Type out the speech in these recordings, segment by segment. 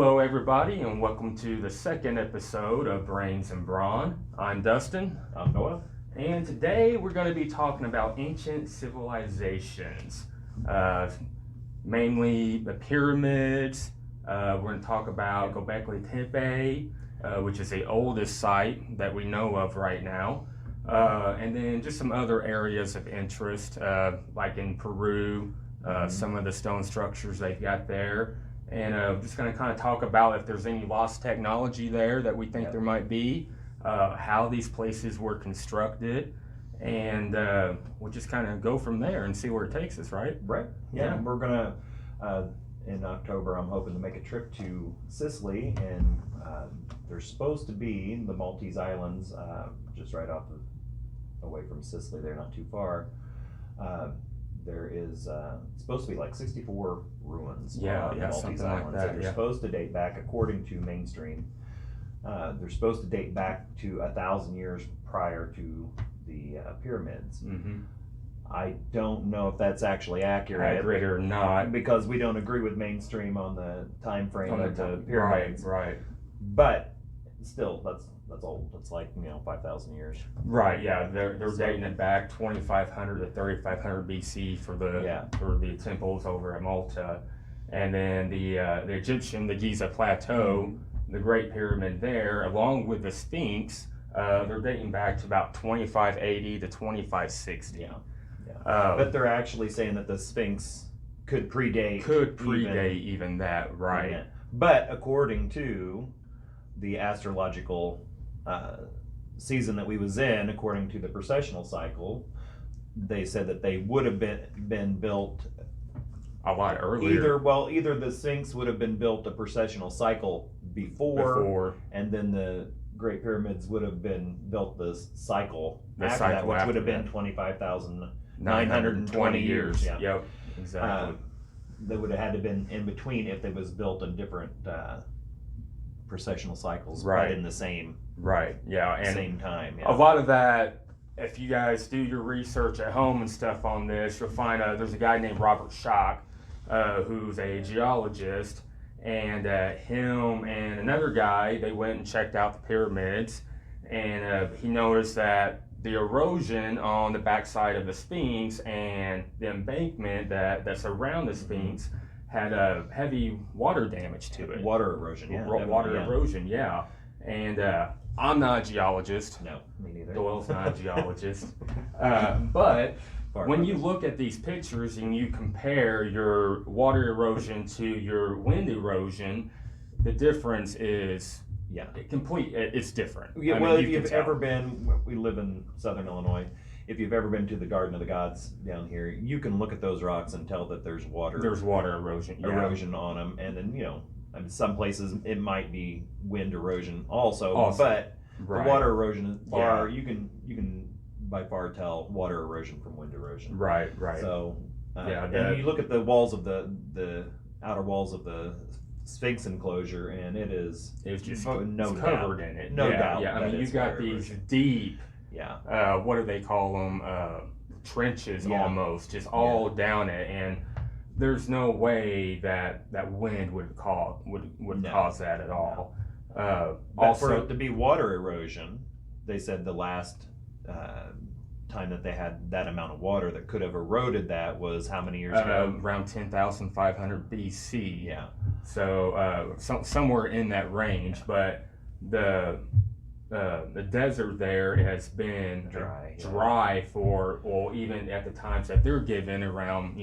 Hello, everybody, and welcome to the second episode of Brains and Brawn. I'm Dustin. I'm Noah. And today we're going to be talking about ancient civilizations, mainly the pyramids. We're going to talk about Göbekli Tepe, which is the oldest site that we know of right now. And then just some other areas of interest, like in Peru, some of the stone structures they've got there. And just going to kind of talk about if there's any lost technology there that we think there might be, how these places were constructed, and we'll just kind of go from there and see where it takes us, right? Right. Yeah. We're going to, in October, I'm hoping to make a trip to Sicily, and there's supposed to be the Maltese Islands, just right away from Sicily. They're not too far. There is supposed to be like 64 ruins on the Maltese Islands. Like that, they're supposed to date back, according to mainstream, they're supposed to date back to 1,000 years prior to the pyramids. Mm-hmm. I don't know if that's actually accurate or not, because we don't agree with mainstream on the time frame of the pyramids. Right. But still, that's old. That's like 5,000 years. Right. Yeah. They're dating it back 2,500 to 3,500 BC for the temples over at Malta, and then the Egyptian, the Giza Plateau, the Great Pyramid there, along with the Sphinx. They're dating back to about 2,580 to 2,560. Yeah. But they're actually saying that the Sphinx could predate even that, right? Yeah. But according to the astrological season that we was in, according to the precessional cycle, they said that they would have been built a lot earlier. Either the Sphinx would have been built a precessional cycle before, and then the Great Pyramids would have been built this cycle after that, which would have been 25,920 years. Yeah. Yep, exactly. They would have had to been in between if they was built in different precessional cycles, but in the same and same time. A lot of that, if you guys do your research at home and stuff on this, you'll find there's a guy named Robert Schoch, who's a geologist, and him and another guy, they went and checked out the pyramids, and he noticed that the erosion on the backside of the Sphinx and the embankment that's around the Sphinx had a heavy water damage to it. Water erosion, erosion, yeah. And I'm not a geologist. No, me neither. Doyle's not a geologist. But when you look at these pictures and you compare your water erosion to your wind erosion, the difference is it's different. Yeah, if you've ever been, we live in Southern Illinois. If you've ever been to the Garden of the Gods down here, you can look at those rocks and tell that there's water erosion on them, and then in some places it might be wind erosion also. But the water erosion is far. You can by far tell water erosion from wind erosion. Right. So and you look at the walls of the outer walls of the Sphinx enclosure, and it's just covered in it. No doubt. Yeah, I mean, you've got these deep. What do they call them? Trenches almost, just all down it, and there's no way that wind would cause that at all. But for it to be water erosion, they said the last time that they had that amount of water that could have eroded that was how many years ago? Around 10,500 BC. Yeah. So somewhere in that range, but the desert there has been dry for, even at the times that they're given, around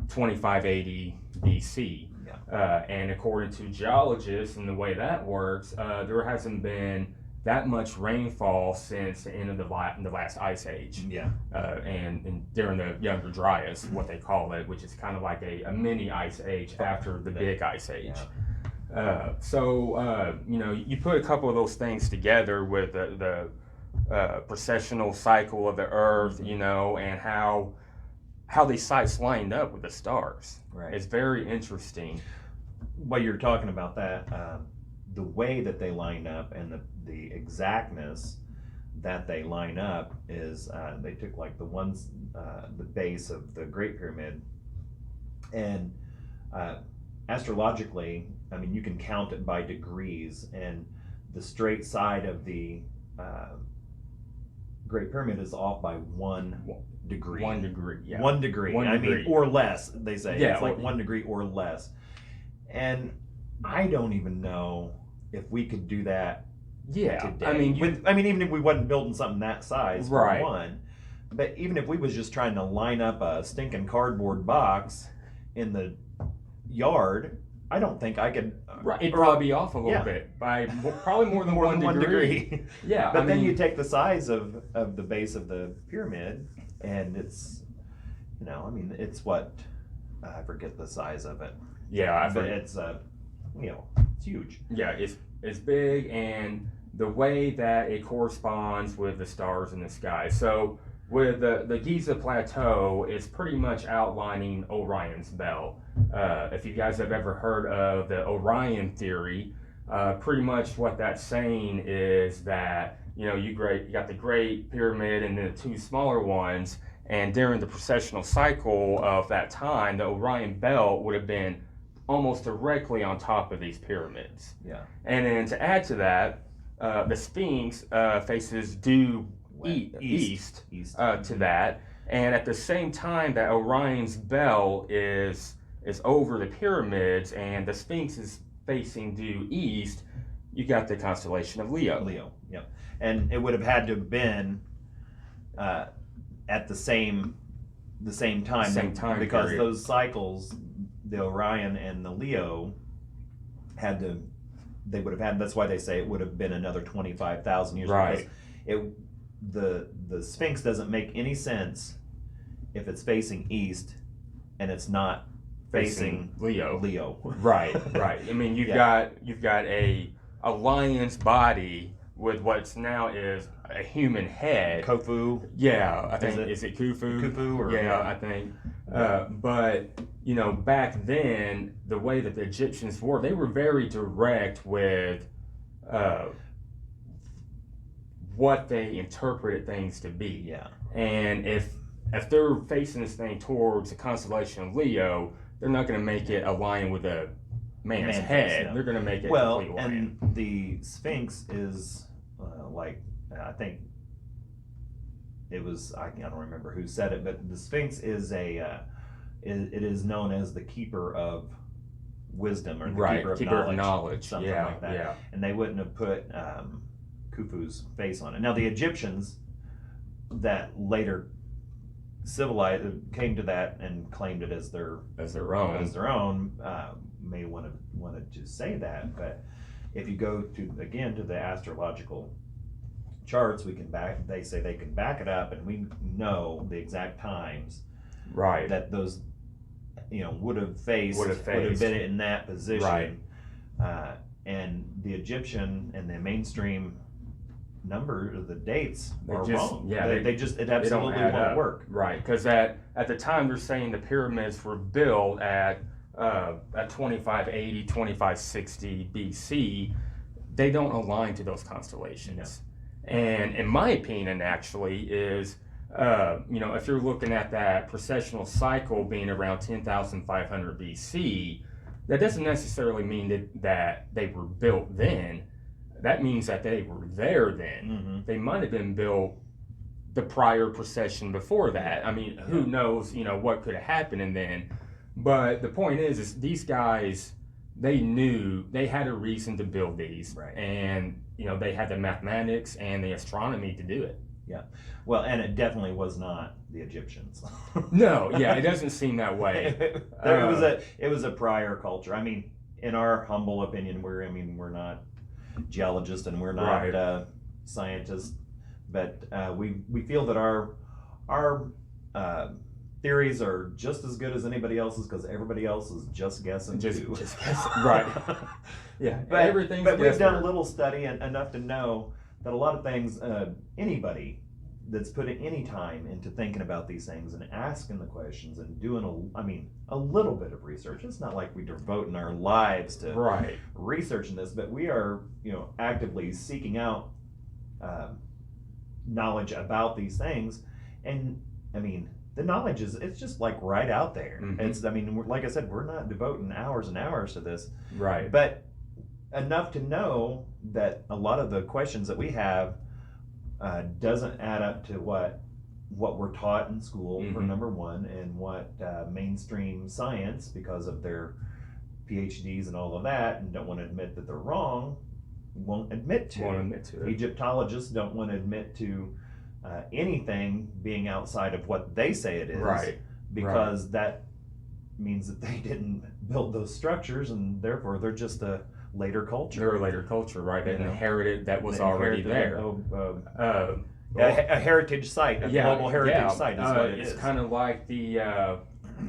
2580 BC. And according to geologists and the way that works, there hasn't been that much rainfall since the end of the last ice age. And during the Younger Dryas, what they call it, which is kind of like a mini ice age after the big ice age. You put a couple of those things together with the precessional cycle of the Earth, and how these sites lined up with the stars. Right. It's very interesting. While you're talking about that, the way that they line up and the exactness that they line up is they took like the base of the Great Pyramid, and astrologically I mean, you can count it by degrees, and the straight side of the Great Pyramid is off by 1 degree. 1 degree, yeah. 1 degree. 1 degree. Or less, they say. Yeah, it's like 1 degree or less. And I don't even know if we could do that Yeah, today. I mean, even if we wasn't building something that size, for Right. one. But even if we was just trying to line up a stinking cardboard box in the yard, I don't think I could. right, it'd probably be off a little Yeah. bit by probably more than More one than 1 degree. degree. Yeah, But I then mean, you take the size of the base of the pyramid, and it's, it's what, I forget the size of it. yeah, I But forget. it's, it's huge. Yeah, it's big, and the way that it corresponds with the stars in the sky. So with the Giza Plateau, it's pretty much outlining Orion's belt. If you guys have ever heard of the Orion theory, pretty much what that's saying is that you got the Great Pyramid and the two smaller ones, and during the precessional cycle of that time, the Orion belt would have been almost directly on top of these pyramids. Yeah. And then to add to that, the Sphinx faces due east to that, and at the same time that Orion's belt is over the pyramids and the Sphinx is facing due east, you got the constellation of Leo. Leo, yep. And it would have had to have been at the same time. Same time because period. those cycles, the Orion and the Leo, they would have had. That's why they say it would have been another 25,000 years. Right. Because the Sphinx doesn't make any sense if it's facing east and it's not facing Leo. Right. I mean, you've got a lion's body with what's now is a human head. Khufu. Yeah, I think is it Khufu? Khufu, or I think. But back then, the way that the Egyptians were, they were very direct with what they interpreted things to be. Yeah. And if they're facing this thing towards the constellation of Leo, they're not going to make it a lion with a man's head. No. They're going to make it a well, complete lion. and the Sphinx is I think it was I don't remember who said it, but the Sphinx is it is known as the keeper of wisdom, or the keeper of knowledge, something like that. Yeah. And they wouldn't have put Khufu's face on it. Now the Egyptians that later came to that and claimed it as their own may wanted to say that, but if you go to the astrological charts, they say they can back it up, and we know the exact times that those would have been in that position, and the Egyptian and the mainstream number, the dates are wrong. Yeah, it absolutely won't work. Right, because at the time they're saying the pyramids were built at 2580, 2560 BC. They don't align to those constellations. No. And in my opinion, actually, is if you're looking at that precessional cycle being around 10,500 BC, that doesn't necessarily mean that they were built then. That means that they were there then. Mm-hmm. They might have been built the prior precession before that. I mean, who knows, what could have happened and then. But the point is these guys, they knew they had a reason to build these. Right. And, they had the mathematics and the astronomy to do it. Yeah. Well, and it definitely was not the Egyptians. No, yeah, it doesn't seem that way. It was a prior culture. I mean, in our humble opinion, we're not geologists and we're not scientists, but we feel that our theories are just as good as anybody else's, because everybody else is just guessing too. Just guessing. Right. Yeah. But we've done a little study and enough to know that a lot of things, anybody that's putting any time into thinking about these things and asking the questions and doing a little bit of research. It's not like we're devoting our lives to researching this, but we are, actively seeking out knowledge about these things. And the knowledge it's just like right out there. Mhm. I mean, like I said, we're not devoting hours and hours to this, Right. but enough to know that a lot of the questions that we have doesn't add up to what we're taught in school, for Mhm. number one, and what mainstream science, because of their PhDs and all of that, and don't want to admit that they're wrong, won't admit to. Won't admit to it. Egyptologists don't want to admit to anything being outside of what they say it is, Right. because that means that they didn't build those structures, and therefore they're just a later culture. They're a later culture, right? They inherited that was already there. A heritage site, a global heritage site is what it is. It's kind of like the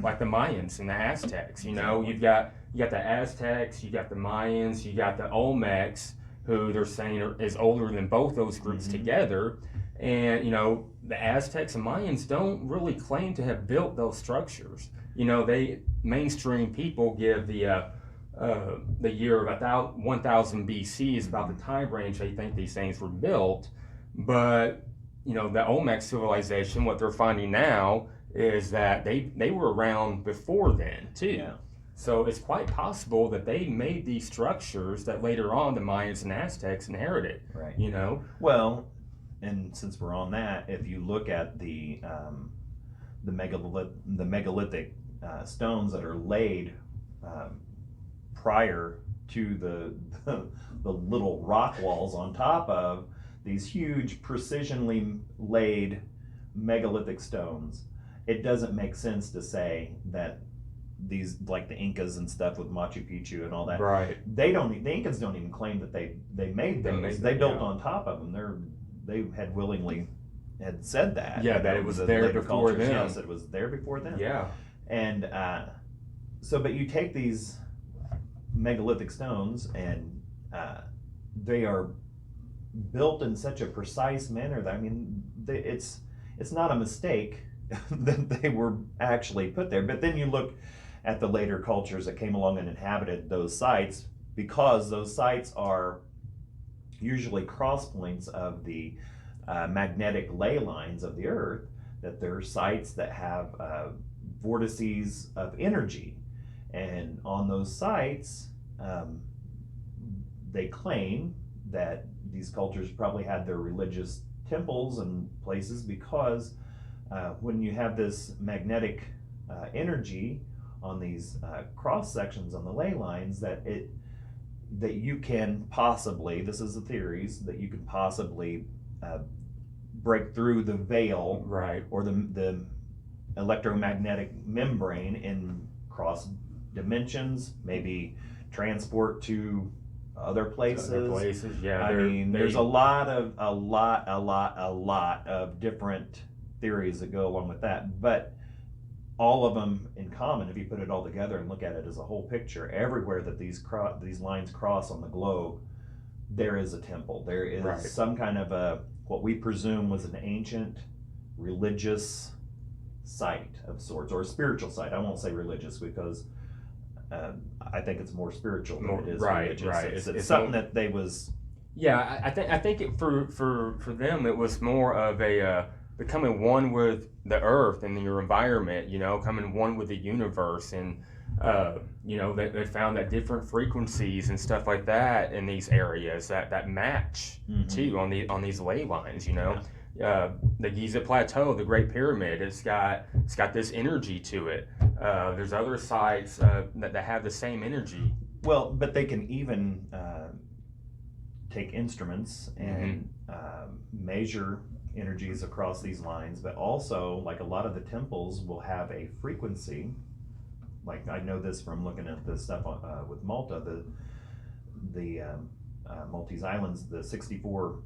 Mayans and the Aztecs. You know, you got the Aztecs, you got the Mayans, you got the Olmecs, who they're saying is older than both those groups together. And you know, the Aztecs and Mayans don't really claim to have built those structures. You know, mainstream people give the year of about 1000 BC is about the time range they think these things were built. But you know, the Olmec civilization, what they're finding now is that they were around before then too. Yeah. So it's quite possible that they made these structures that later on the Mayans and Aztecs inherited. Right. You know. Well, and since we're on that, if you look at the megalithic stones that are laid prior to the little rock walls on top of these huge precisionally laid megalithic stones, it doesn't make sense to say that these, like the Incas and stuff with Machu Picchu and all that, right? The Incas don't even claim that they made those. They built on top of them. They had willingly had said that. Yeah, that it was there before them. Yes, it was there before them. Yeah. And but you take these megalithic stones and they are built in such a precise manner that, I mean, it's not a mistake that they were actually put there. But then you look at the later cultures that came along and inhabited those sites, because those sites are usually cross points of the magnetic ley lines of the earth, that they're sites that have vortices of energy. And on those sites, they claim that these cultures probably had their religious temples and places, because when you have this magnetic energy on these cross sections on the ley lines, that you can possibly, this is the theories, that you can possibly break through the veil, right, or the electromagnetic membrane in cross dimensions, maybe transport to other places. Yeah. I mean, there's a lot of different theories that go along with that, but all of them in common, if you put it all together and look at it as a whole picture, everywhere that these lines cross on the globe, there is a temple. There is some kind of what we presume was an ancient religious site of sorts, or a spiritual site. I won't say religious, because I think it's more spiritual than it is religious. Right. It's something that they was. Yeah, I think it, for them, it was more of a becoming one with the earth and your environment. You know, coming one with the universe, and you know, they found that different frequencies and stuff like that in these areas that match too on these ley lines. You know. Yeah. The Giza Plateau, the Great Pyramid, it's got this energy to it. There's other sites that have the same energy. Well, but they can even take instruments and measure energies across these lines, but also, like, a lot of the temples will have a frequency. Like, I know this from looking at the stuff with Malta, the Maltese Islands, the 64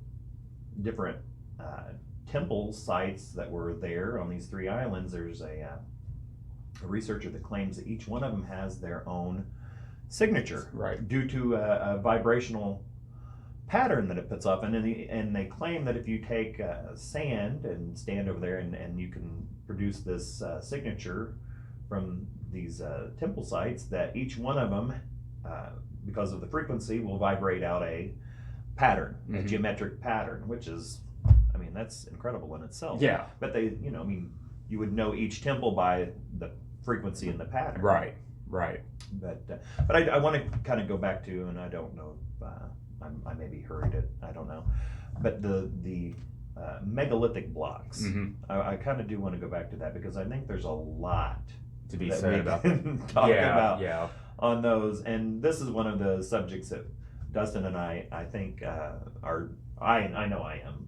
different temple sites that were there on these 3 islands. There's a researcher that claims that each one of them has their own signature, right, due to a vibrational pattern that it puts off. And they claim that if you take sand and stand over there and you can produce this signature from these temple sites, that each one of them, because of the frequency, will vibrate out a pattern, a geometric pattern, which is, I mean, that's incredible in itself. Yeah. But they, you know, I mean, you would know each temple by the frequency and the pattern. Right. Right. But I want to kind of go back to, and I don't know if I maybe heard it, I don't know, but the megalithic blocks. Mm-hmm. I kind of do want to go back to that because I think there's a lot To be that said we about can talk about Yeah. on those, and this is one of the subjects that Dustin and I think I know I am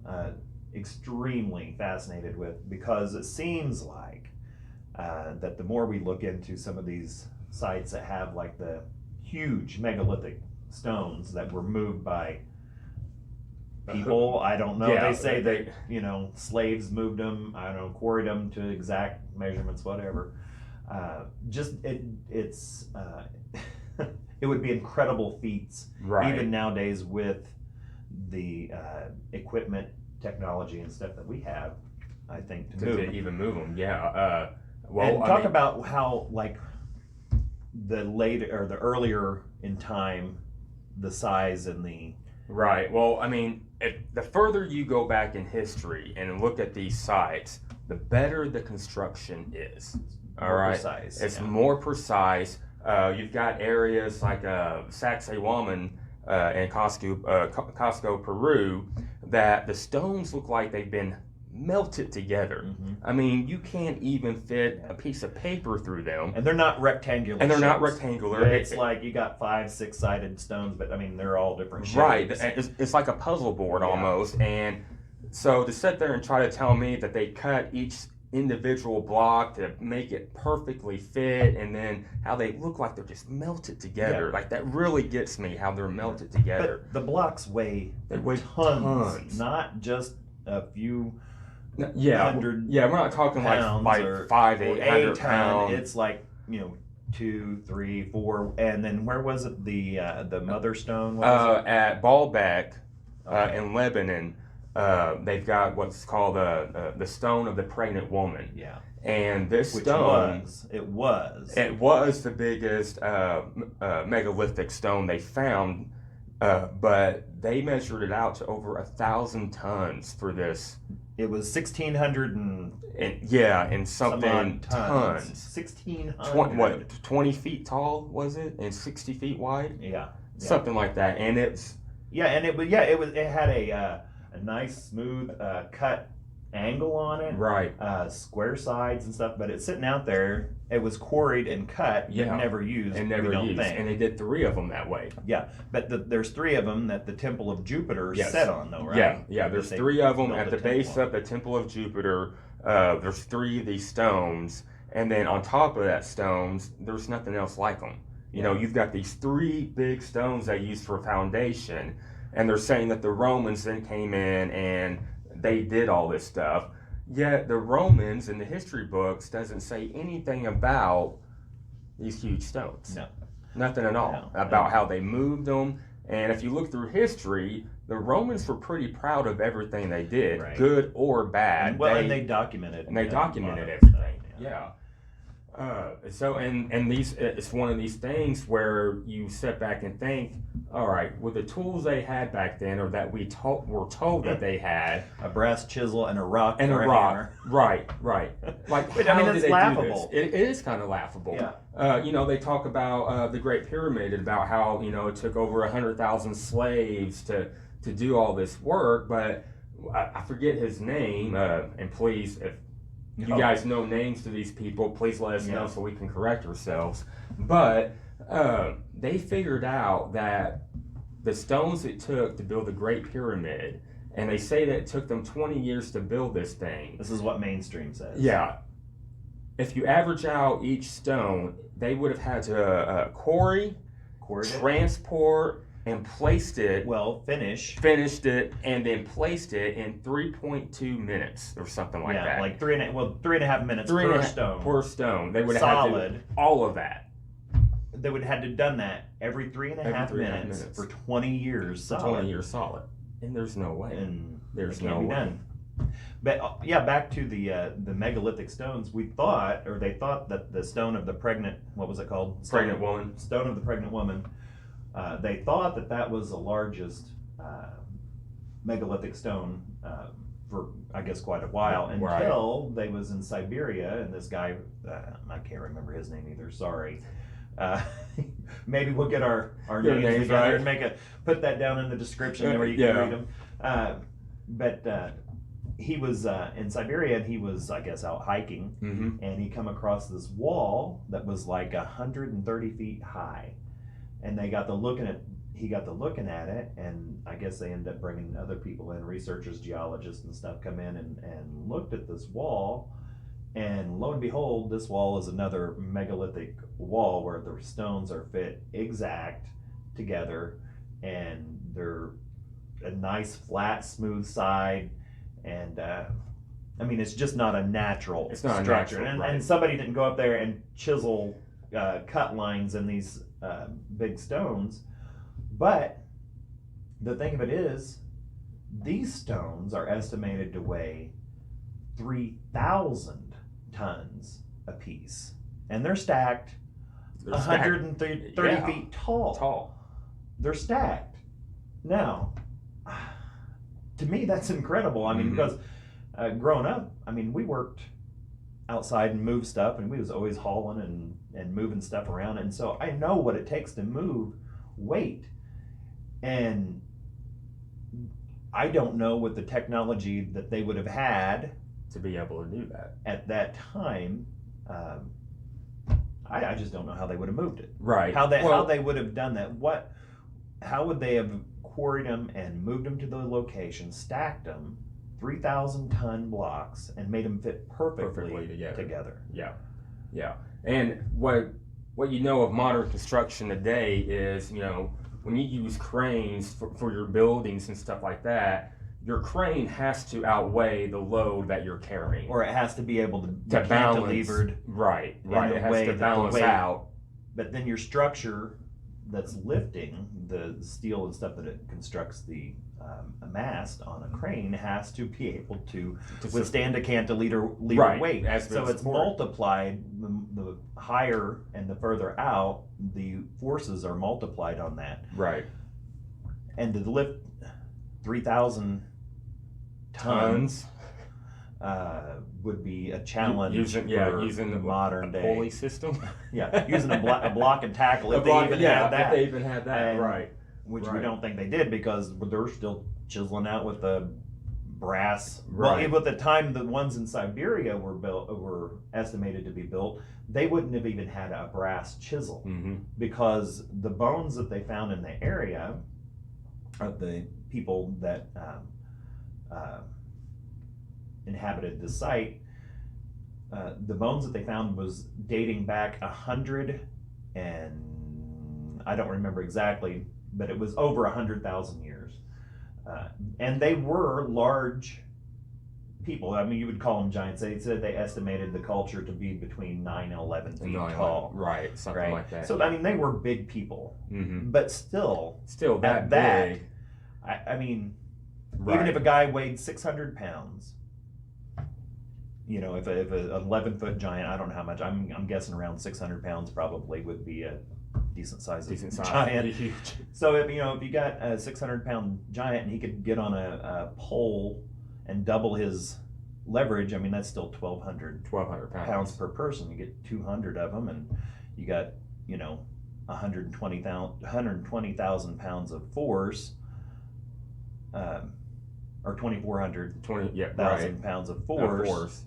extremely fascinated with, because it seems like that the more we look into some of these sites that have like the huge megalithic stones that were moved by people, I don't know, Yeah, they say that, you know, slaves moved them, I don't know, quarried them to exact measurements, whatever. It's it would be incredible feats, Right. even nowadays with the equipment, technology, and stuff that we have. I think To even move them. Yeah. Well, and talk about how like the later or the earlier in time, the size and the Right. Well, I mean, the further you go back in history and look at these sites, the better the construction is. All more right. precise. It's yeah. more precise. You've got areas like Sacsayhuaman in Costco, Peru, that the stones look like they've been melted together. Mm-hmm. I mean, you can't even fit a piece of paper through them. And they're not rectangular. And they're not shapes. rectangular. It's like you got 5, 6-sided stones, but I mean they're all different shapes. Right. It's like a puzzle board Yeah. almost. And so to sit there and try to tell me that they cut each individual block to make it perfectly fit, and then how they look like they're just melted together, Yeah. like that really gets me, how they're melted together. But the blocks weigh tons, not just a few Yeah, hundred yeah, we're not talking like or 500 to or 800 a ton. pounds. It's like 2, 3, 4, and then where was it? The mother stone. What was it? At Baalbek Okay. in Lebanon, they've got what's called the stone of the pregnant woman. Yeah. And this Which stone, it was the biggest megalithic stone they found, but they measured it out to over 1,000 tons for this. It was 1,600 and something tons. 1,600. 20 feet tall was it, and 60 feet wide? Yeah. Something like that. And it's it had a nice smooth cut angle on it, right. Square sides and stuff, but it's sitting out there. It was quarried and cut, but never used. And never used. Think. And they did 3 of them that way. Yeah, but there's 3 of them that the Temple of Jupiter set on, though, right? Yeah. There's 3 of them at the base of the Temple of Jupiter. There's 3 of these stones, and then on top of that stones, there's nothing else like them. You know, you've got these 3 big stones they used for foundation, and they're saying that the Romans then came in and they did all this stuff. Yet the Romans in the history books doesn't say anything about these huge stones. No. Nothing at all about how they moved them. And if you look through history, the Romans were pretty proud of everything they did, good or bad. And they documented. And they documented everything. Yeah. It's one of these things where you sit back and think, all right, with the tools they had back then, or that were told that they had, a brass chisel and a rock and a rock, right. Like, but, how I mean, did it's they laughable. do this? It is kind of laughable. Yeah. They talk about the Great Pyramid, about how it took over 100,000 slaves to do all this work, but I forget his name. And please, if you guys know names to these people, please let us know so we can correct ourselves. But they figured out that the stones it took to build the Great Pyramid, and they say that it took them 20 years to build this thing. This is what mainstream says. Yeah. If you average out each stone, they would have had to quarry, transport, and finished it, and then placed it in 3.2 minutes or something like that. Yeah, like 3.5 minutes per stone. Per stone. They would have had to do all of that. They would have had to done that every 3.5 minutes for 20 years solid. 20 years solid. And there's no way. And there's no way. Done. But back to the megalithic stones. They thought that the stone of the pregnant, what was it called? Pregnant woman. Stone of the pregnant woman. They thought that was the largest megalithic stone for I guess quite a while until they was in Siberia, and this guy, I can't remember his name either. Sorry. Maybe we'll get our names together and put that down in the description where you can read them. But he was in Siberia, and he was, I guess, out hiking, and he come across this wall that was like 130 feet high, and he got to looking at it, and I guess they ended up bringing other people in, researchers, geologists, and stuff, come in and looked at this wall. And lo and behold, this wall is another megalithic wall where the stones are fit exact together, and they're a nice flat, smooth side. And I mean, it's just not a natural structure. And somebody didn't go up there and chisel cut lines in these big stones. But the thing of it is, these stones are estimated to weigh 3,000 tons a piece, and they're stacked 130 feet tall. They're stacked. Now, to me, that's incredible. I mean, because growing up, I mean, we worked outside and moved stuff, and we was always hauling and moving stuff around, and so I know what it takes to move weight. And I don't know what the technology that they would have had to be able to do that at that time. I just don't know how they would have moved it. Right. How they would have done that. How would they have quarried them and moved them to the location, stacked them, 3,000 ton blocks, and made them fit perfectly together. Yeah. And what you know of modern construction today is, when you use cranes for your buildings and stuff like that, your crane has to outweigh the load that you're carrying. Or it has to be able to be balance. cantilevered. Right. It has to balance out. But then your structure that's lifting the steel and stuff that it constructs the mast on a crane has to be able to withstand a cantilever weight. So it's multiplied. The higher and the further out, the forces are multiplied on that. Right. And to lift 3,000 tons would be a challenge using the modern day pulley system. Using a block and tackle if they even had that. Right. Which we don't think they did, because they're still chiseling out with the brass. Right. Well, at the time the ones in Siberia were estimated to be built, they wouldn't have even had a brass chisel, because the bones that they found in the area of the people that inhabited the site, the bones that they found was dating back 100, and I don't remember exactly, but it was over 100,000 years. And they were large people. I mean, you would call them giants. They said they estimated the culture to be between 9 and 11 feet tall. Right, something like that. So, I mean, they were big people. But still that big. I mean, even if a guy weighed 600 pounds, if an 11-foot giant, I don't know how much, I'm guessing around 600 pounds probably would be a decent size giant. So if you got a 600-pound giant and he could get on a pole and double his leverage, I mean, that's still 1,200 pounds per person. You get 200 of them, and you got 120,000 pounds of force, or 2,400,000 pounds of force.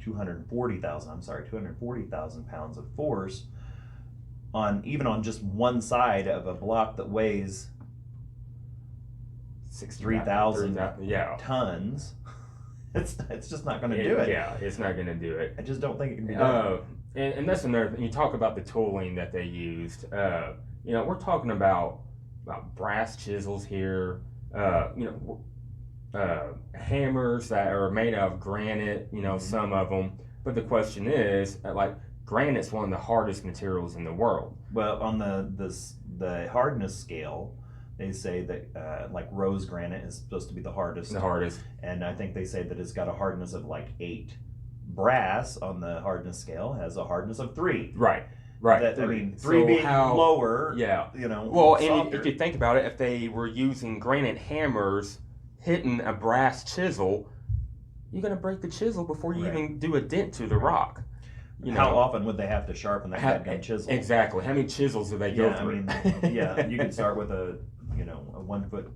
240,000 pounds of force on just one side of a block that weighs 3,000 tons. It's just not going to do it. Yeah, it's not going to do it. I just don't think it can be done. And that's another thing. You talk about the tooling that they used. We're talking about brass chisels here. Hammers that are made out of granite. Some of them. But the question is, granite's one of the hardest materials in the world. Well, on the hardness scale, they say that rose granite is supposed to be the hardest. And I think they say that it's got a hardness of 8. Brass on the hardness scale has a hardness of 3. Right. Three being lower. Yeah. Well, and if you think about it, if they were using granite hammers hitting a brass chisel, you're going to break the chisel before you Right. even do a dent to the rock. You How know, often would they have to sharpen that gun chisel? Exactly. How many chisels do they go Yeah, I through? mean, yeah, you could start with a 1 foot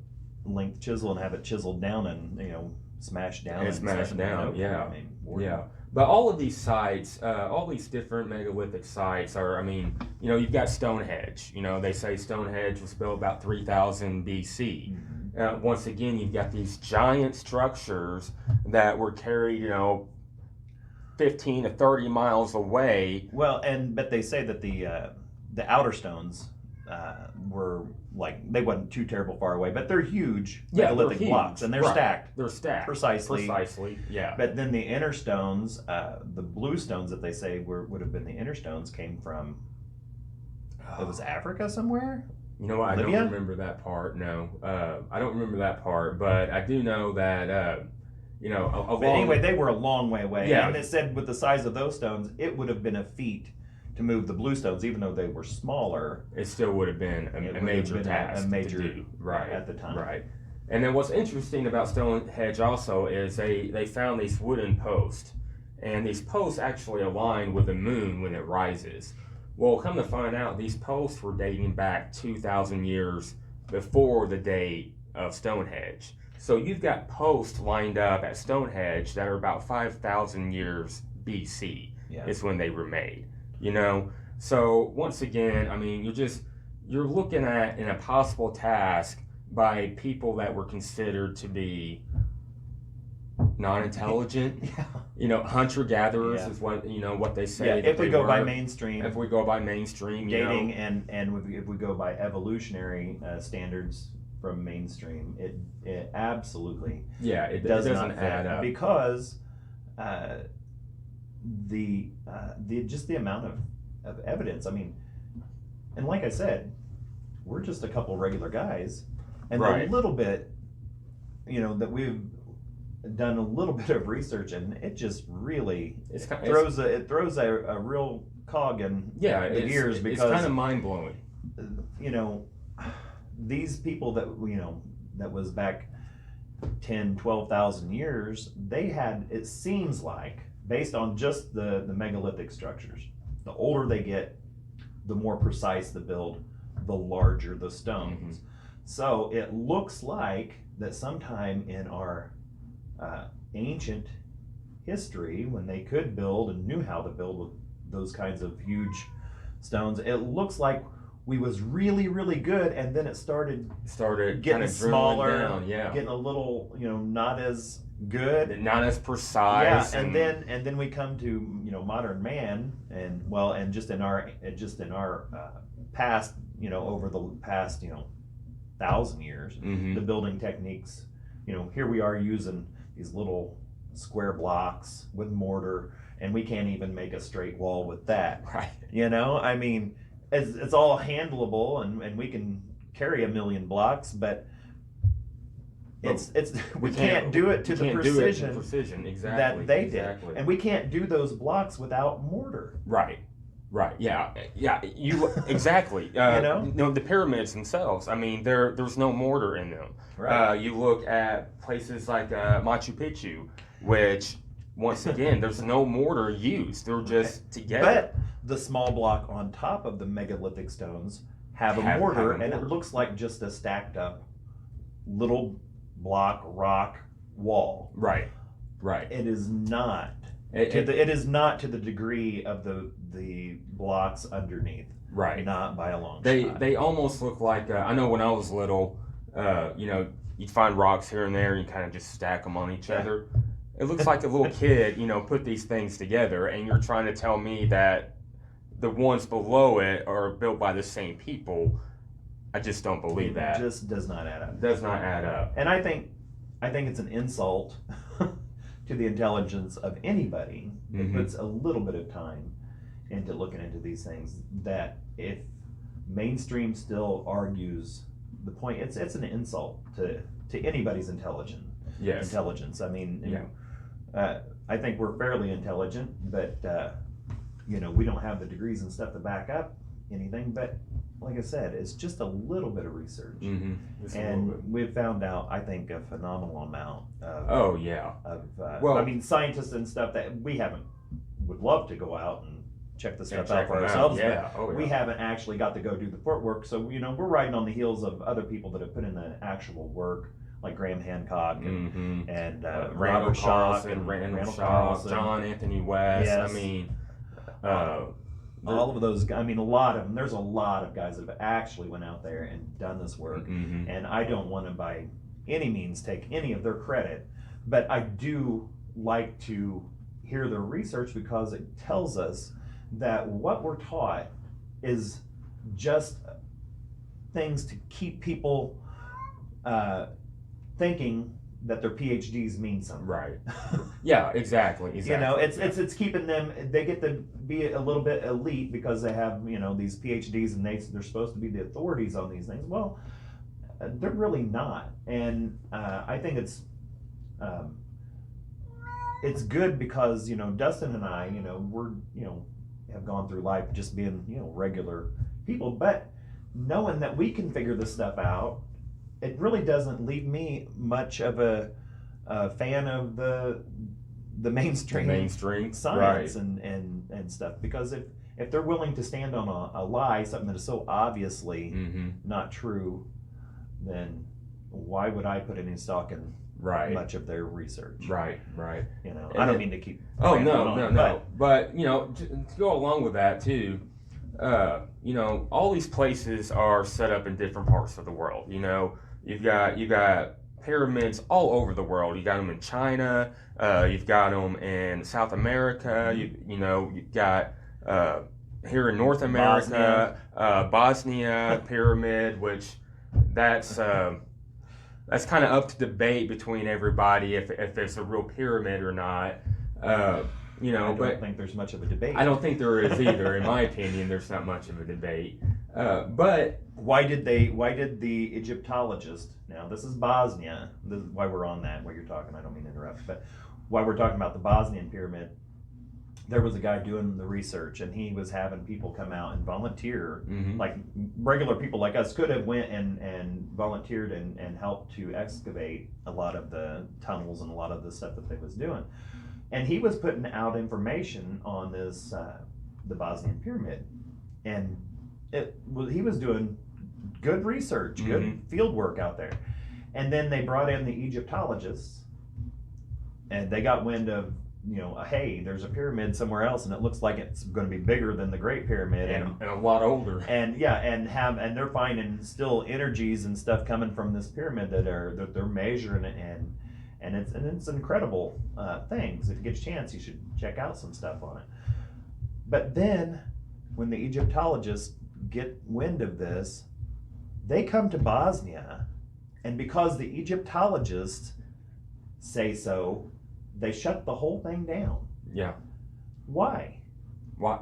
length chisel and have it chiseled down and smashed down. And smashed down, yeah. I mean, Yeah. But all of these sites, all these different megalithic sites are, I mean, you've got Stonehenge. They say Stonehenge was built about 3000 BC. Once again, you've got these giant structures that were carried, 15 to 30 miles away. Well, but they say that the outer stones were they wasn't too terrible far away, but they're huge megalithic blocks, and they're Right. stacked. They're stacked Precisely. Yeah. But then the inner stones, the blue stones that they say would have been the inner stones, came from it was Africa somewhere. You know what? Libya? I don't remember that part. No, I don't remember that part, but I do know that But anyway, they were a long way away. Yeah. And it said with the size of those stones, it would have been a feat to move the blue stones, even though they were smaller. it still would have been a major task to do. Right. at the time. Right. And then what's interesting about Stonehenge also is they found these wooden posts, and these posts actually align with the moon when it rises. Well, come to find out, these posts were dating back 2,000 years before the date of Stonehenge. So you've got posts lined up at Stonehenge that are about 5,000 years BC. Yeah. Is when they were made. So once again, I mean, you're looking at an impossible task by people that were considered to be non-intelligent. Yeah. Hunter-gatherers Yeah. is what they say. Yeah, that if we they go were. by mainstream If we go by mainstream, dating and if we go by evolutionary standards from mainstream, it absolutely it does doesn't not add fit up. because the just the amount of evidence. I mean, and like I said, we're just a couple regular guys, and Right. the little bit, that we've done a little bit of research, and it just really throws a real cog in the gears, because it's kind of mind-blowing. These people that was back 10, 12,000 years, they had, it seems like, based on just the megalithic structures, the older they get, the more precise the build, the larger the stones. So it looks like that sometime in our ancient history, when they could build and knew how to build with those kinds of huge stones, it looks like we was really, really good, and then it started Started getting kind of smaller, down, getting a little, not as good. not as precise. Yeah, and then we come to modern man, and just in our past, over the past 1,000 years, the building techniques. Here we are using these little square blocks with mortar, and we can't even make a straight wall with that. Right. I mean, it's all handleable, and we can carry 1,000,000 blocks, but we can't do it to the precision exactly, that they exactly. did, and we can't do those blocks without mortar. Right. Yeah. You exactly. The pyramids themselves. I mean, there's no mortar in them. Right. You look at places like Machu Picchu, which once again, there's no mortar used. They're just together. But the small block on top of the megalithic stones have a mortar, and it looks like just a stacked up little block rock wall. Right. It is not. It is not to the degree of the blocks underneath. Right. Not by a long shot. They almost look like I know when I was little, you'd find rocks here and there, and you kind of just stack them on each other. It looks like a little kid, put these things together, and you're trying to tell me that the ones below it are built by the same people. I just don't believe that. It just does not add up. Does not add up. And I think it's an insult to the intelligence of anybody that puts a little bit of time into looking into these things, that if mainstream still argues the point, it's an insult to anybody's intelligence. I mean, I think we're fairly intelligent, but we don't have the degrees and stuff to back up anything. But like I said, it's just a little bit of research. Mm-hmm. Just a little And bit. we've found out, I think, a phenomenal amount of, Oh yeah. well, I mean, scientists and stuff that we would love to go out and check the stuff out for ourselves, Yeah. but we haven't actually got to go do the footwork. So, we're riding on the heels of other people that have put in the actual work, like Graham Hancock and, Randall Robert Schock and Randall Schock, Carlson. John Anthony West. Yes. I mean, all of those, I mean, a lot of them. There's a lot of guys that have actually went out there and done this work. Mm-hmm. And I don't want to by any means take any of their credit, but I do like to hear their research because it tells us that what we're taught is just things to keep people thinking that their PhDs mean something. Right. Yeah, exactly. It's keeping them, they get to be a little bit elite because they have, these PhDs and they're supposed to be the authorities on these things. Well, they're really not. And I think it's good because, Dustin and I, we're, have gone through life just being, regular people, but knowing that we can figure this stuff out, it really doesn't leave me much of a fan of the mainstream science, right. and stuff, because if they're willing to stand on a lie, something that is so obviously not true, then why would I put any stock in much of their research? Right. I don't mean to keep. Oh no. But to go along with that too, all these places are set up in different parts of the world. You've got pyramids all over the world. You got them in China. You've got them in South America. You've got here in North America, Bosnia pyramid, which that's kind of up to debate between everybody if it's a real pyramid or not. I don't think there's much of a debate. I don't think there is either. In my opinion, there's not much of a debate. But why did the Egyptologist, now this is Bosnia, this is why we're on that, what you're talking, I don't mean to interrupt, but why we're talking about the Bosnian pyramid, there was a guy doing the research and he was having people come out and volunteer, like regular people like us could have went and volunteered and helped to excavate a lot of the tunnels and a lot of the stuff that they was doing. And he was putting out information on this, the Bosnian pyramid. And he was doing good research, good field work out there. And then they brought in the Egyptologists and they got wind of, hey, there's a pyramid somewhere else and it looks like it's going to be bigger than the Great Pyramid. And a lot older. And and they're finding still energies and stuff coming from this pyramid that they're measuring it, and it's incredible things. If you get a chance, you should check out some stuff on it. But then when the Egyptologists get wind of this, they come to Bosnia, and because the Egyptologists say so, they shut the whole thing down. Yeah. Why?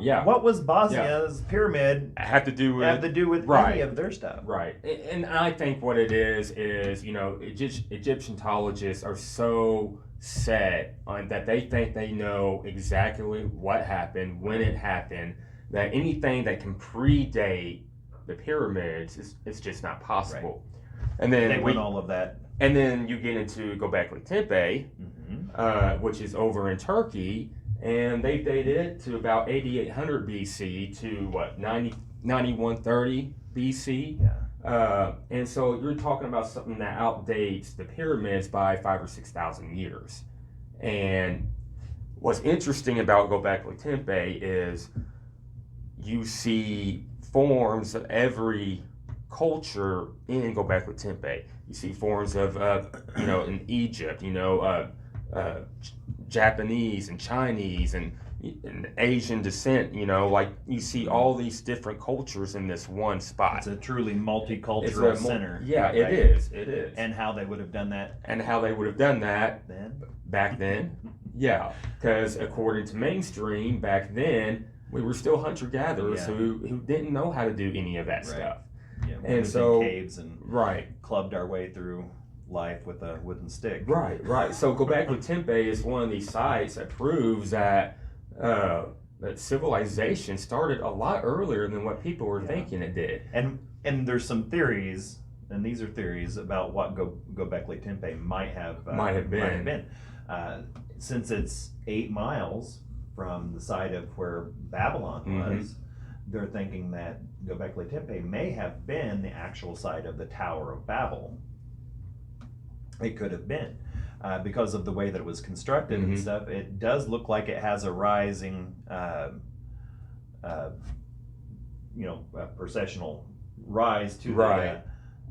Yeah. What was Bosnia's pyramid have to do with any of their stuff? Right. And I think what it is Egyptologists are so set on that they think they know exactly what happened, when it happened, that anything that can predate the pyramids is just not possible. Right. And then they win all of that. And then you get into Göbekli Tepe, which is over in Turkey, and they dated it to about 8800 BC to 9130 BC. Yeah. And so you're talking about something that outdates the pyramids by 5,000 or 6,000 years. And what's interesting about Göbekli Tepe is you see forms of every culture in Göbekli Tepe. You see forms of, in Egypt, Japanese and Chinese and Asian descent, like you see all these different cultures in this one spot. It's a truly multicultural center. Yeah, right? It is. And how they would have done that. Back then. Yeah, because according to mainstream, back then, we were still hunter-gatherers who didn't know how to do any of that stuff. Yeah, we lived in caves and clubbed our way through life with a wooden stick. Right. So Göbekli Tepe is one of these sites that proves that that civilization started a lot earlier than what people were Yeah. thinking it did. And there's some theories, and these are theories about what Göbekli Tepe might have been. Since it's 8 miles from the site of where Babylon was, they're thinking that Göbekli Tepe may have been the actual site of the Tower of Babel. It could have been. Because of the way that it was constructed and stuff, it does look like it has a rising, processional rise to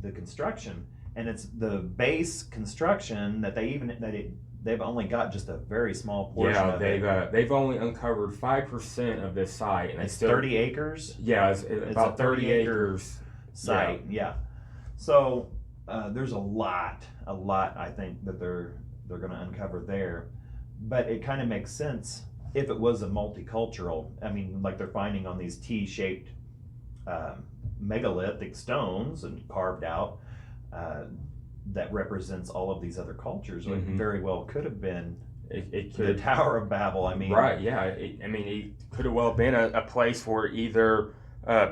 the construction, and it's the base construction that they've only got just a very small portion of it. They've only uncovered 5% of this site, and it's 30 acres. Yeah, it's about 30 acres site. Yeah. So there's a lot I think that they're going to uncover there, but it kind of makes sense if it was a multicultural. I mean, like they're finding on these T-shaped megalithic stones and carved out that represents all of these other cultures. It very well could have been the Tower of Babel. I mean, right? Yeah. It could have well been a place where either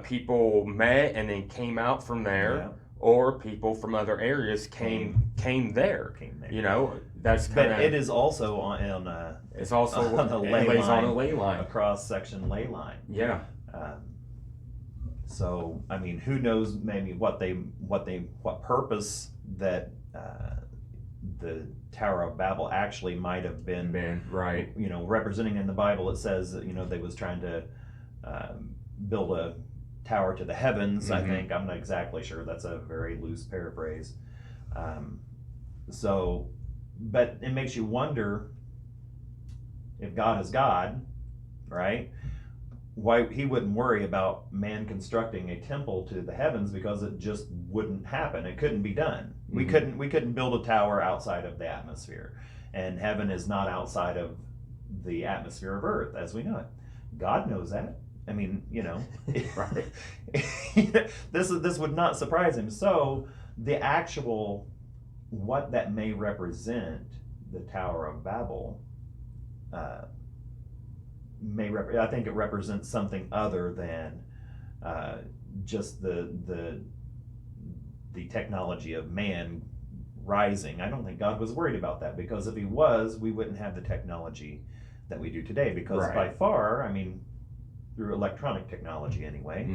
people met and then came out from there. Yeah. Or people from other areas came there. You know, that's kind of. But it is also on it's also on a ley line, on a ley line, a cross section ley line. Yeah. So I mean, who knows? Maybe what purpose that the Tower of Babel actually might have been right. You know, representing in the Bible, it says that they was trying to build a tower to the heavens. I think, I'm not exactly sure, that's a very loose paraphrase. But it makes you wonder, if God is God, right, why he wouldn't worry about man constructing a temple to the heavens, because it just wouldn't happen. It couldn't be done. We couldn't build a tower outside of the atmosphere, and heaven is not outside of the atmosphere of earth as we know it. God knows that. I mean, right. This would not surprise him. So the actual, what that may represent, the Tower of Babel, I think it represents something other than just the technology of man rising. I don't think God was worried about that, because if he was, we wouldn't have the technology that we do today, because by far, I mean, through electronic technology anyway,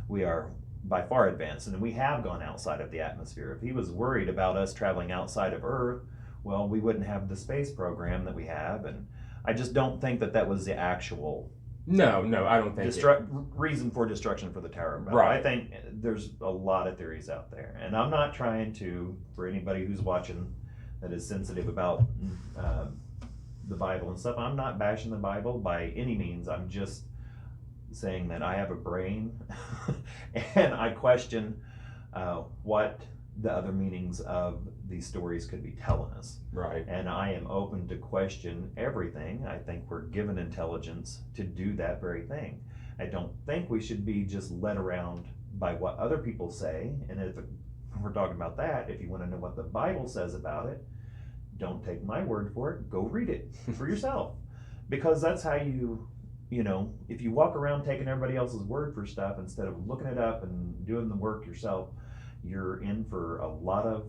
we are by far advanced, and we have gone outside of the atmosphere. If he was worried about us traveling outside of Earth, well, we wouldn't have the space program that we have, and I just don't think that was the actual No, I don't think reason for destruction for the Tower of Babel. Right. I think there's a lot of theories out there, and I'm not trying to, for anybody who's watching that is sensitive about the Bible and stuff, I'm not bashing the Bible by any means. I'm just saying that I have a brain and I question what the other meanings of these stories could be telling us. Right. And I am open to question everything. I think we're given intelligence to do that very thing. I don't think we should be just led around by what other people say. And if we're talking about that, if you want to know what the Bible says about it, don't take my word for it. Go read it for yourself. Because that's how if you walk around taking everybody else's word for stuff instead of looking it up and doing the work yourself, you're in for a lot of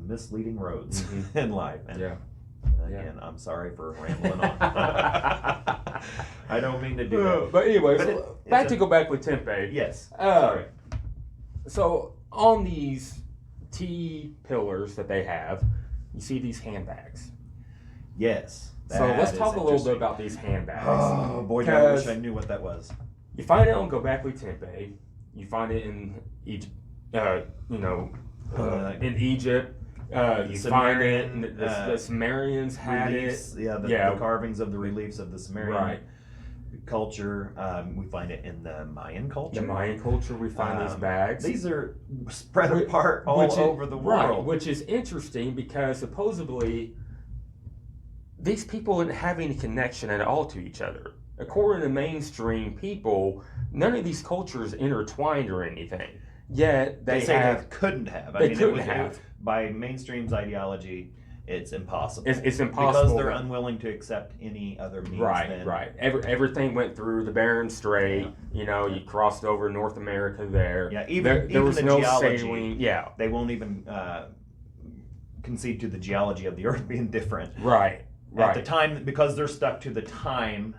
misleading roads in life. And again, I'm sorry for rambling on. I don't mean to do that. But anyway, back to Göbekli Tepe. Yes. Sorry. So on these T pillars that they have, you see these handbags. Yes. So let's talk a little bit about these handbags. Oh boy, I wish I knew what that was. You find it on Göbekli Tepe. You find it in Egypt. In Egypt. You find it. The Sumerians had reliefs, it. The carvings of the reliefs of the Sumerian culture. We find it in the Mayan culture. The Mayan culture, we find these bags. These are spread apart all over the world. Right, which is interesting because supposedly these people didn't have any connection at all to each other. According to mainstream people, none of these cultures intertwined or anything. Yet they couldn't have. Couldn't have. By mainstream's ideology, it's impossible. It's impossible because they're unwilling to accept any other means. Right. Everything went through the Bering Strait. You crossed over North America there. Yeah, there was the no geology, sailing. Yeah, they won't even concede to the geology of the Earth being different. Right. At the time, because they're stuck to the time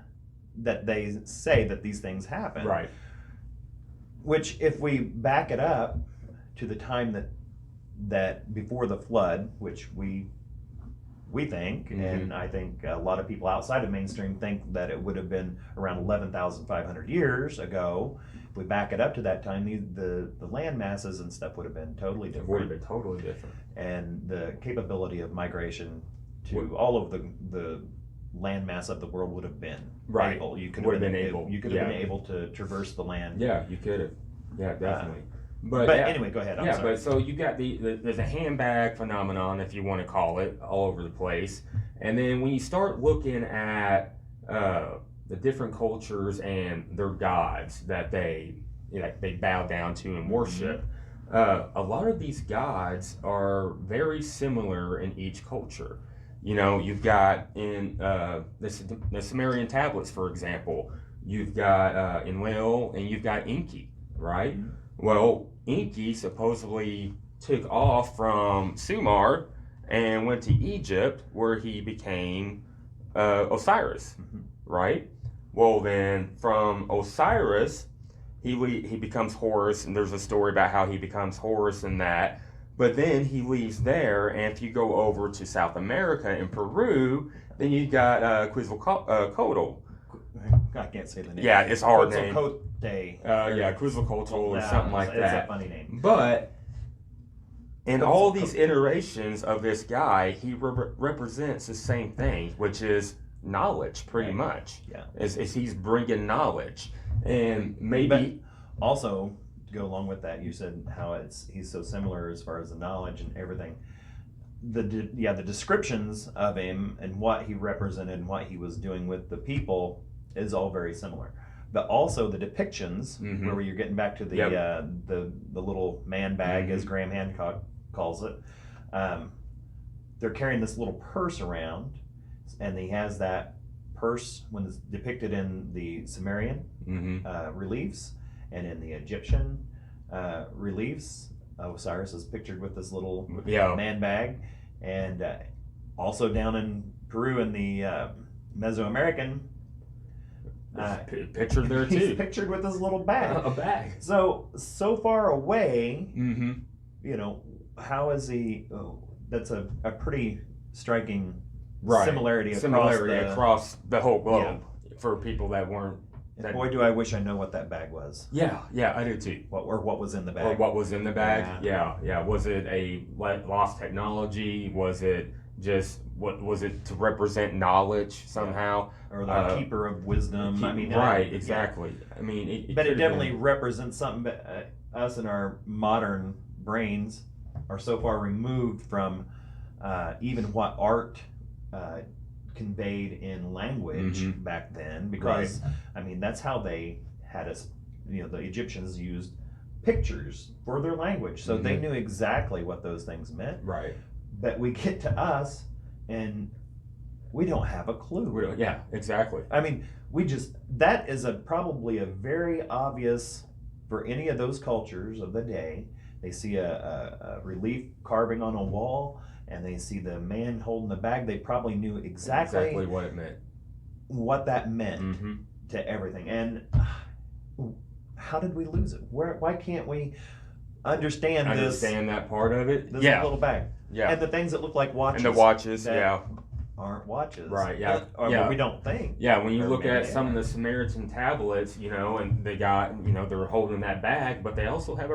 that they say that these things happen. Right. Which, if we back it up to the time that before the flood, which we think, and I think a lot of people outside of mainstream think that it would have been around 11,500 years ago. If we back it up to that time, the land masses and stuff would have been totally different. It would have been totally different. And the capability of migration to all of the land mass of the world would have been able. You could have been able. You could have been able to traverse the land. Yeah, you could have. Yeah, definitely. But anyway, go ahead. I'm sorry. But so you got there's a handbag phenomenon, if you want to call it, all over the place. And then when you start looking at the different cultures and their gods that they bow down to and worship, a lot of these gods are very similar in each culture. You've got in the Sumerian tablets, for example, you've got Enlil and you've got Enki, right? Mm-hmm. Well, Enki supposedly took off from Sumer and went to Egypt, where he became Osiris, right? Well, then from Osiris, he becomes Horus, and there's a story about how he becomes Horus and that. But then he leaves there, and if you go over to South America in Peru, then you got Quetzalcoatl. I can't say the name. Yeah, it's a hard name. Quetzalcoatl or something like that. It's a funny name. But in all these iterations of this guy, he represents the same thing, which is knowledge, pretty much. Yeah. As he's bringing knowledge, and maybe but also to go along with that, you said how he's so similar as far as the knowledge and everything. The descriptions of him and what he represented and what he was doing with the people is all very similar. But also the depictions, where you're getting back to the little man bag, as Graham Hancock calls it. They're carrying this little purse around, and he has that purse when it's depicted in the Sumerian reliefs and in the Egyptian reliefs. Osiris is pictured with this little man bag, and also down in Peru in the Mesoamerican. Pictured there too. He's pictured with this little bag. A bag. So far away, how is he? That's a pretty striking similarity across the whole globe for people that weren't. Boy, do I wish I know what that bag was. Yeah, I do too. What was in the bag? Or what was in the bag? Yeah. Was it a lost technology? Was it just was it to represent knowledge somehow? Or the keeper of wisdom? Exactly. I mean, it definitely represents something. But us and our modern brains are so far removed from even what art conveyed in language back then, because I mean that's how they had us. The Egyptians used pictures for their language, so they knew exactly what those things meant. Right. But we get to us, and we don't have a clue. Yeah, exactly. I mean, that is probably a very obvious for any of those cultures of the day. They see a relief carving on a wall, and they see the man holding the bag. They probably knew exactly what it meant, what that meant to everything. And how did we lose it? Why can't we understand that part of it? This little bag. Yeah. And the things that look like watches. And the watches, aren't watches. Right, yeah. Or we don't think. Yeah, when you look at some of the Samaritan tablets, and they got, they're holding that bag, but they also have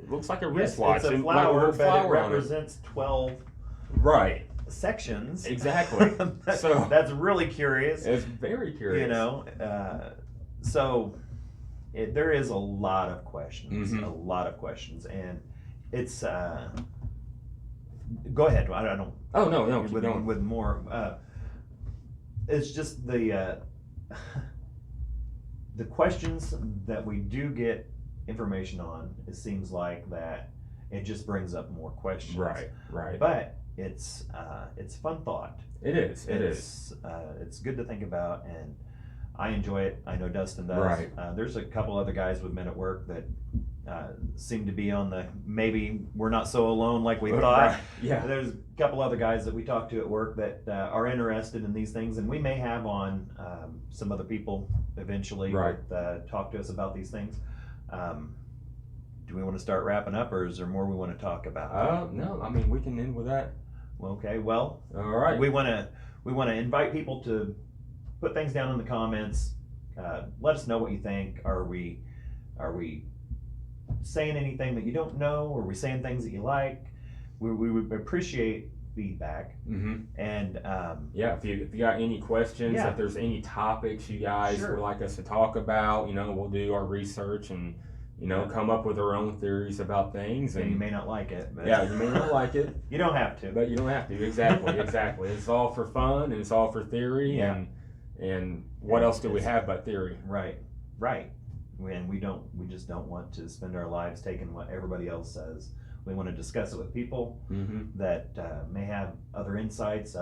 looks like a wristwatch. It's a flower, but it represents 12 sections. Exactly. So that's really curious. It's very curious. There is a lot of questions, and it's. Go ahead. I don't. Oh no. Keep going. With more. It's just the questions that we do get information on. It seems like that it just brings up more questions. Right. But it's fun thought. It is. It is. It's good to think about, and I enjoy it. I know Dustin does. Right. There's a couple other guys we've met at work that seem to be on the maybe we're not so alone like we thought. Right. Yeah. There's a couple other guys that we talk to at work that are interested in these things, and we may have on some other people eventually Right. that talk to us about these things. Do we want to start wrapping up, or is there more we want to talk about? No, I mean we can end with that. Okay, well, All right. we want to invite people to put things down in the comments. Let us know what you think. Are we saying anything that you don't know? Are we saying things that you like? We would appreciate feedback. Mm-hmm. And yeah, if you got any questions, Yeah. if there's any topics you guys Sure. would like us to talk about, we'll do our research and come up with our own theories about things. and And you may not like it, but yeah, you may not like it, you don't have to. but you don't have to. Exactly, exactly. It's all for fun and it's all for theory. Yeah. And what else do we have but theory? Right. When we just don't want to spend our lives taking what everybody else says. We want to discuss it with people Mm-hmm. that may have other insights,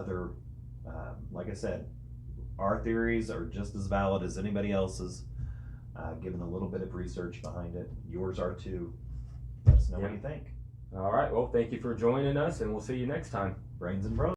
like I said, our theories are just as valid as anybody else's, given a little bit of research behind it. Yours are too. Let us know what Yeah. you think. All right. Well, thank you for joining us, and we'll see you next time. Brains and Brawn.